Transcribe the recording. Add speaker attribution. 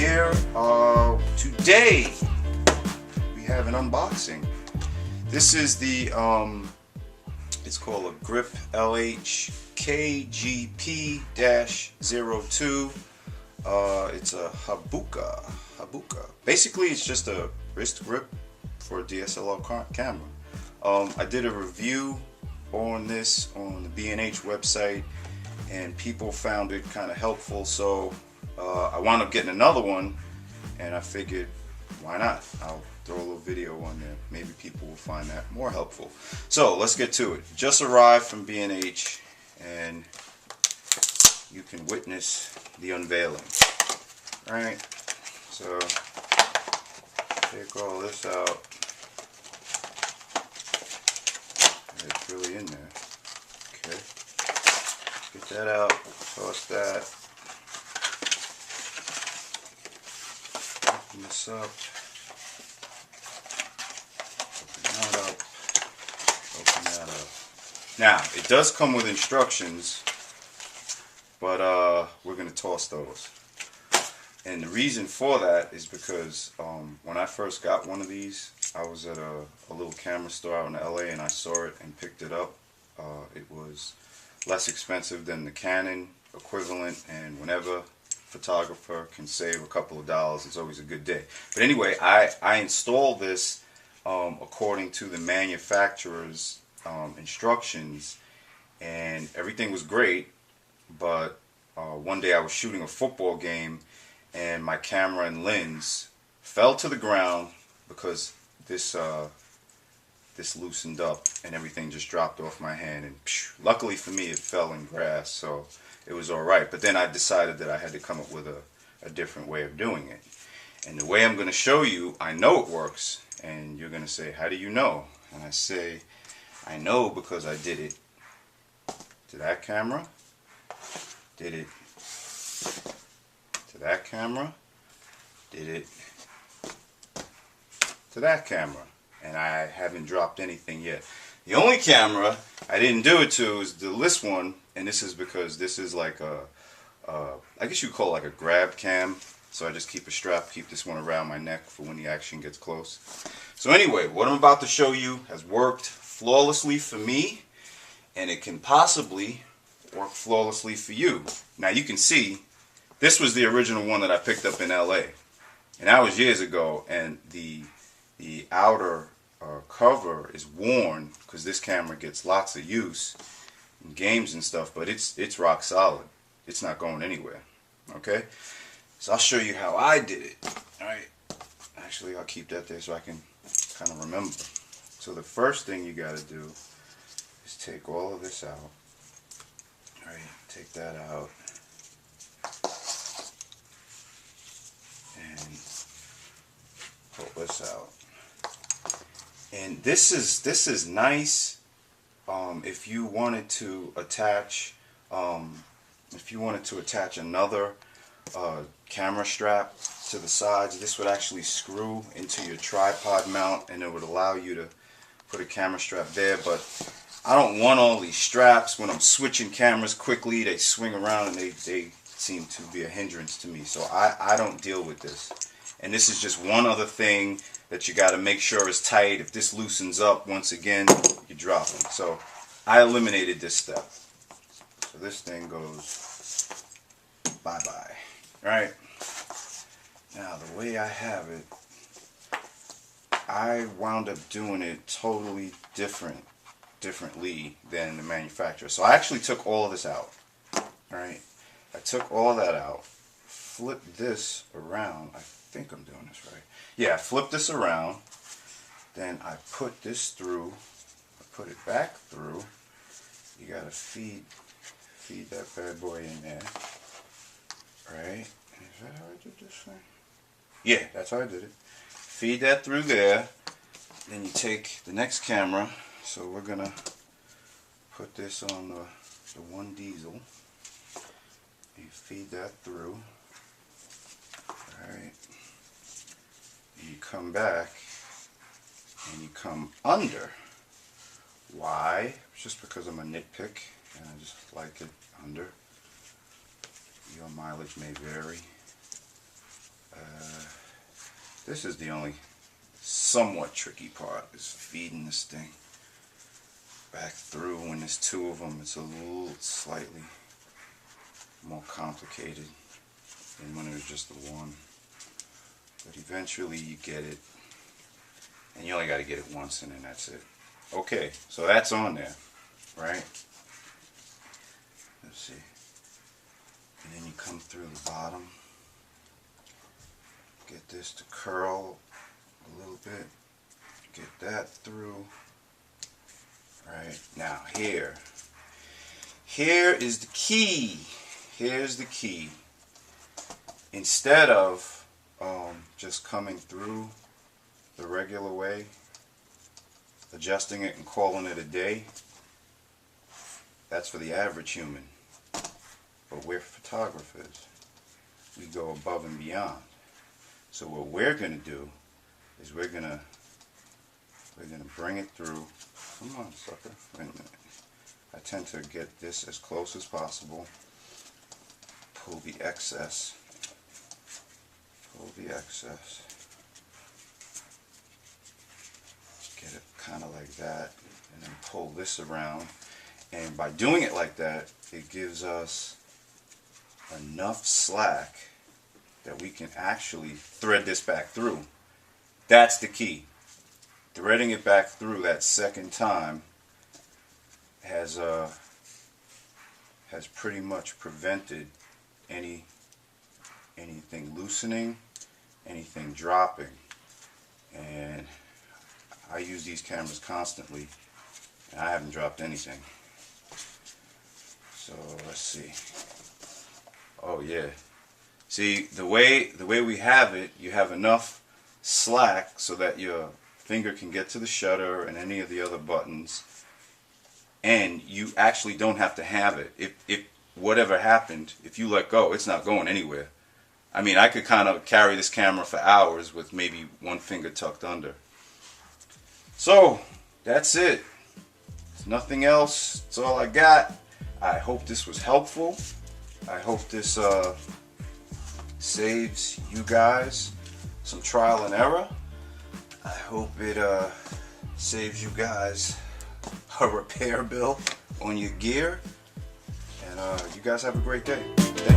Speaker 1: here. Today we have an unboxing. This is the it's called a Grip LH KGP-02. It's a Habuka. Basically, it's just a wrist grip for a DSLR camera. I did a review on this on the B&H website, and people found it kind of helpful, so I wound up getting another one, and I figured, why not? I'll throw a little video on there. Maybe people will find that more helpful. So let's get to it. Just arrived from B&H, and you can witness the unveiling. Alright, so take all this out. It's really in there. Okay. Get that out, toss that. Open this up. Open that up. Open that up. Now, it does come with instructions, but we're going to toss those. And the reason for that is because when I first got one of these, I was at a little camera store out in LA, and I saw it and picked it up. It was less expensive than the Canon equivalent, and whenever a photographer can save a couple of dollars, it's always a good day. But anyway, I installed this according to the manufacturer's instructions, and everything was great. But one day I was shooting a football game, and my camera and lens fell to the ground because this loosened up and everything just dropped off my hand, and luckily for me it fell in grass, so it was alright. But then I decided that I had to come up with a different way of doing it, and the way I'm going to show you, I know it works. And you're going to say, how do you know? And I say, I know because I did it to that camera, did it to that camera, did it to that camera, and I haven't dropped anything yet. The only camera I didn't do it to is this one, and this is because this is like I guess you could call it like a grab cam. So I just keep a strap, keep this one around my neck for when the action gets close. So anyway, what I'm about to show you has worked flawlessly for me, and it can possibly work flawlessly for you. Now you can see, this was the original one that I picked up in LA, and that was years ago, and the outer cover is worn because this camera gets lots of use in games and stuff, but it's rock solid. It's not going anywhere. Okay? So I'll show you how I did it. Alright, actually I'll keep that there so I can kind of remember. So the first thing you got to do is take all of this out. Alright, take that out. And pull this out. And this is nice if you wanted to attach another camera strap to the sides. This would actually screw into your tripod mount, and it would allow you to put a camera strap there. But I don't want all these straps. When I'm switching cameras quickly, they swing around and they seem to be a hindrance to me, so I don't deal with this. And this is just one other thing that you got to make sure is tight. If this loosens up, once again, you drop them. So I eliminated this step. So this thing goes bye-bye. Right? Now, the way I have it, I wound up doing it totally differently than the manufacturer. So I actually took all of this out. Alright? I took all that out, flipped this around. I think I'm doing this right. Yeah, I flipped this around, then I put this through, I put it back through. You gotta feed that bad boy in there. Right? Is that how I did this thing? Yeah, that's how I did it. Feed that through there. Then you take the next camera. So we're gonna put this on the one diesel. You feed that through. Alright. You come back and you come under. Why? It's just because I'm a nitpick and I just like it under. Your mileage may vary. This is the only somewhat tricky part, is feeding this thing back through. When there's two of them, it's a little slightly more complicated than when there's just the one. But eventually you get it, and you only got to get it once and then that's it. Okay, so that's on there, right? Let's see. And then you come through the bottom, get this to curl a little bit, get that through. Right, now here is the key. Here's the key. Instead of just coming through the regular way, adjusting it and calling it a day, that's for the average human. But we're photographers. We go above and beyond. So what we're going to do is we're going to bring it through. Come on, sucker. Wait a minute. I tend to get this as close as possible. Pull the excess. Pull the excess. Get it kind of like that. And then pull this around. And by doing it like that, it gives us enough slack that we can actually thread this back through. That's the key. Threading it back through that second time has pretty much prevented anything loosening, anything dropping. And I use these cameras constantly, and I haven't dropped anything. So let's see. Oh yeah. See, the way we have it, you have enough slack so that your finger can get to the shutter and any of the other buttons, and you actually don't have to have it. If whatever happened, if you let go, it's not going anywhere. I mean, I could kind of carry this camera for hours with maybe one finger tucked under. So that's it. There's nothing else. That's all I got. I hope this was helpful. I hope this saves you guys some trial and error. I hope it saves you guys a repair bill on your gear. And you guys have a great day. Thank you.